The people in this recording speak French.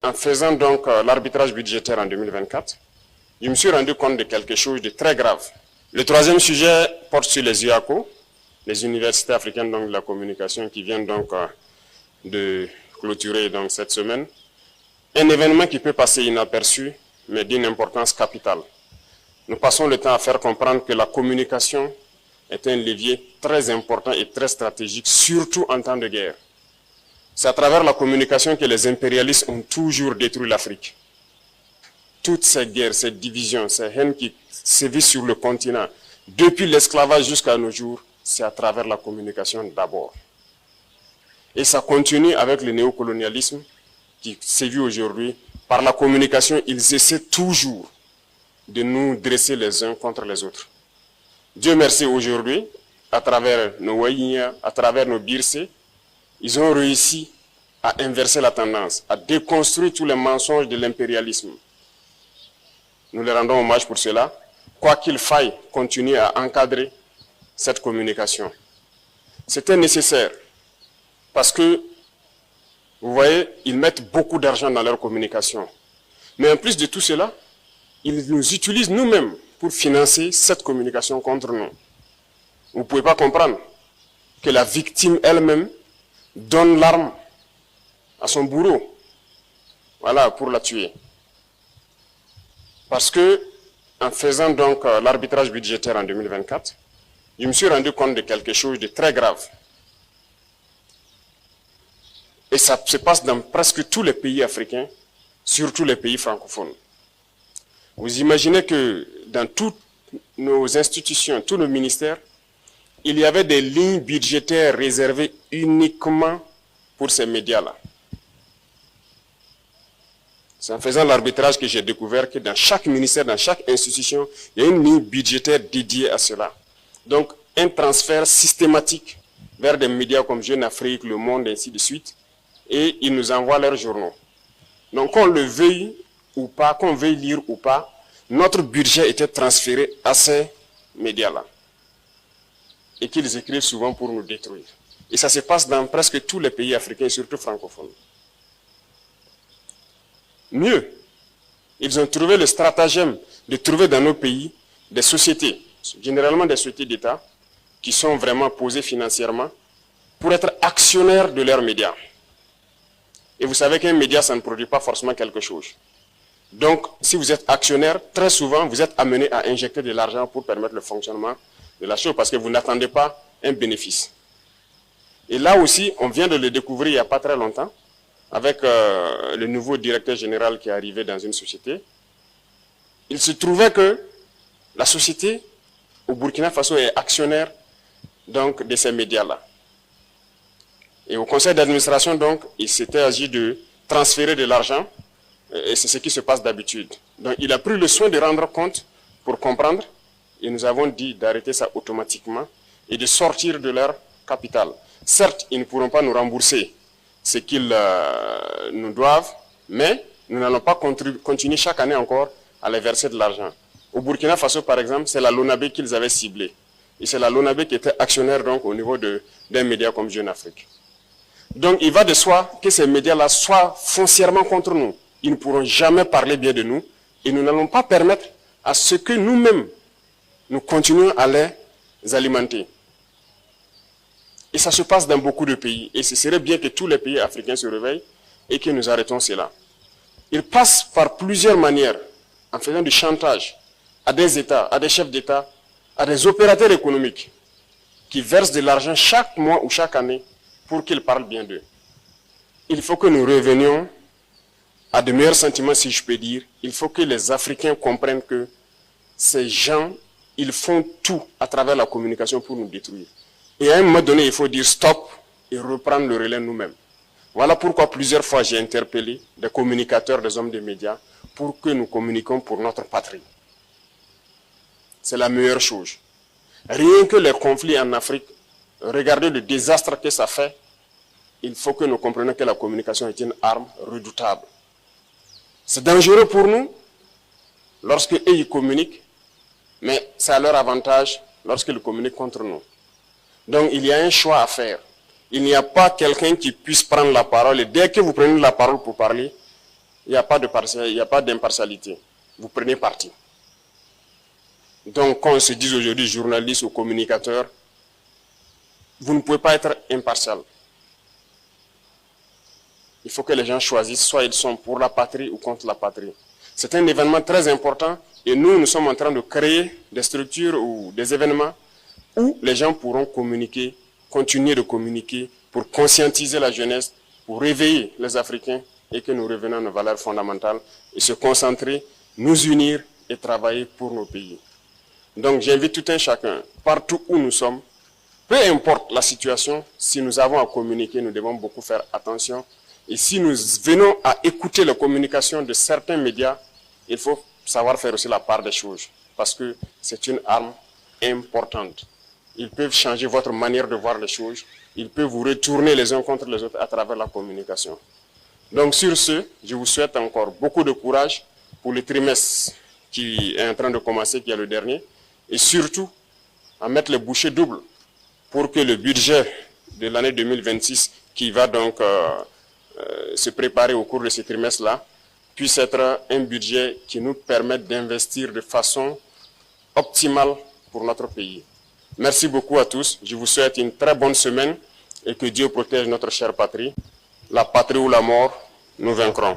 En faisant donc l'arbitrage budgétaire en 2024, je me suis rendu compte de quelque chose de très grave. Le troisième sujet porte sur les UACO, les universités africaines donc, de la communication qui viennent donc de clôturer donc, cette semaine. Un événement qui peut passer inaperçu, mais d'une importance capitale. Nous passons le temps à faire comprendre que la communication est un levier très important et très stratégique, surtout en temps de guerre. C'est à travers la communication que les impérialistes ont toujours détruit l'Afrique. Toutes ces guerres, ces divisions, ces haines qui sévissent sur le continent, depuis l'esclavage jusqu'à nos jours, c'est à travers la communication d'abord. Et ça continue avec le néocolonialisme qui sévit aujourd'hui. Par la communication, ils essaient toujours de nous dresser les uns contre les autres. Dieu merci aujourd'hui, à travers nos Waïnia, à travers nos Birsé, ils ont réussi à inverser la tendance, à déconstruire tous les mensonges de l'impérialisme. Nous les rendons hommage pour cela, quoi qu'il faille continuer à encadrer cette communication. C'était nécessaire, parce que, vous voyez, ils mettent beaucoup d'argent dans leur communication. Mais en plus de tout cela, ils nous utilisent nous-mêmes pour financer cette communication contre nous. Vous ne pouvez pas comprendre que la victime elle-même donne l'arme à son bourreau, voilà, pour la tuer. Parce que, en faisant donc l'arbitrage budgétaire en 2024, je me suis rendu compte de quelque chose de très grave. Et ça se passe dans presque tous les pays africains, surtout les pays francophones. Vous imaginez que dans toutes nos institutions, tous nos ministères, il y avait des lignes budgétaires réservées uniquement pour ces médias-là. C'est en faisant l'arbitrage que j'ai découvert que dans chaque ministère, dans chaque institution, il y a une ligne budgétaire dédiée à cela. Donc, un transfert systématique vers des médias comme Jeune Afrique, Le Monde, ainsi de suite, et ils nous envoient leurs journaux. Donc, qu'on le veuille ou pas, qu'on veuille lire ou pas, notre budget était transféré à ces médias-là. Et qu'ils écrivent souvent pour nous détruire. Et ça se passe dans presque tous les pays africains, surtout francophones. Mieux, ils ont trouvé le stratagème de trouver dans nos pays des sociétés, généralement des sociétés d'État, qui sont vraiment posées financièrement pour être actionnaires de leurs médias. Et vous savez qu'un média, ça ne produit pas forcément quelque chose. Donc, si vous êtes actionnaire, très souvent, vous êtes amené à injecter de l'argent pour permettre le fonctionnement de la chose, parce que vous n'attendez pas un bénéfice. Et là aussi, on vient de le découvrir il n'y a pas très longtemps, avec le nouveau directeur général qui est arrivé dans une société. Il se trouvait que la société au Burkina Faso est actionnaire donc, de ces médias-là. Et au conseil d'administration, donc, il s'était agi de transférer de l'argent, et c'est ce qui se passe d'habitude. Donc il a pris le soin de rendre compte pour comprendre, et nous avons dit d'arrêter ça automatiquement et de sortir de leur capital. Certes, ils ne pourront pas nous rembourser ce qu'ils nous doivent, mais nous n'allons pas continuer chaque année encore à les verser de l'argent. Au Burkina Faso, par exemple, c'est la LONABé qu'ils avaient ciblé. Et c'est la LONABé qui était actionnaire donc, au niveau d'un média comme Jeune Afrique. Donc il va de soi que ces médias-là soient foncièrement contre nous. Ils ne pourront jamais parler bien de nous et nous n'allons pas permettre à ce que nous-mêmes, nous continuons à les alimenter. Et ça se passe dans beaucoup de pays. Et ce serait bien que tous les pays africains se réveillent et que nous arrêtons cela. Ils passent par plusieurs manières, en faisant du chantage à des États, à des chefs d'État, à des opérateurs économiques qui versent de l'argent chaque mois ou chaque année pour qu'ils parlent bien d'eux. Il faut que nous revenions à de meilleurs sentiments, si je peux dire. Il faut que les Africains comprennent que ces gens, ils font tout à travers la communication pour nous détruire. Et à un moment donné, il faut dire stop et reprendre le relais nous-mêmes. Voilà pourquoi plusieurs fois j'ai interpellé des communicateurs, des hommes des médias, pour que nous communiquions pour notre patrie. C'est la meilleure chose. Rien que les conflits en Afrique, regardez le désastre que ça fait, il faut que nous comprenions que la communication est une arme redoutable. C'est dangereux pour nous lorsque eux ils communiquent, mais c'est à leur avantage lorsqu'ils communiquent contre nous. Donc il y a un choix à faire. Il n'y a pas quelqu'un qui puisse prendre la parole et dès que vous prenez la parole pour parler, il n'y a pas d'impartialité. Vous prenez parti. Donc, quand on se dit aujourd'hui journaliste ou communicateur, vous ne pouvez pas être impartial. Il faut que les gens choisissent, soit ils sont pour la patrie ou contre la patrie. C'est un événement très important et nous sommes en train de créer des structures ou des événements où les gens pourront communiquer, continuer de communiquer pour conscientiser la jeunesse, pour réveiller les Africains et que nous revenons à nos valeurs fondamentales et se concentrer, nous unir et travailler pour nos pays. Donc j'invite tout un chacun, partout où nous sommes, peu importe la situation, si nous avons à communiquer, nous devons beaucoup faire attention. Et si nous venons à écouter la communication de certains médias, il faut savoir faire aussi la part des choses, parce que c'est une arme importante. Ils peuvent changer votre manière de voir les choses, ils peuvent vous retourner les uns contre les autres à travers la communication. Donc sur ce, je vous souhaite encore beaucoup de courage pour le trimestre qui est en train de commencer, qui est le dernier, et surtout à mettre les bouchées doubles pour que le budget de l'année 2026, qui va donc se préparer au cours de ce trimestre-là, puisse être un budget qui nous permette d'investir de façon optimale pour notre pays. Merci beaucoup à tous. Je vous souhaite une très bonne semaine et que Dieu protège notre chère patrie. La patrie ou la mort, nous vaincrons.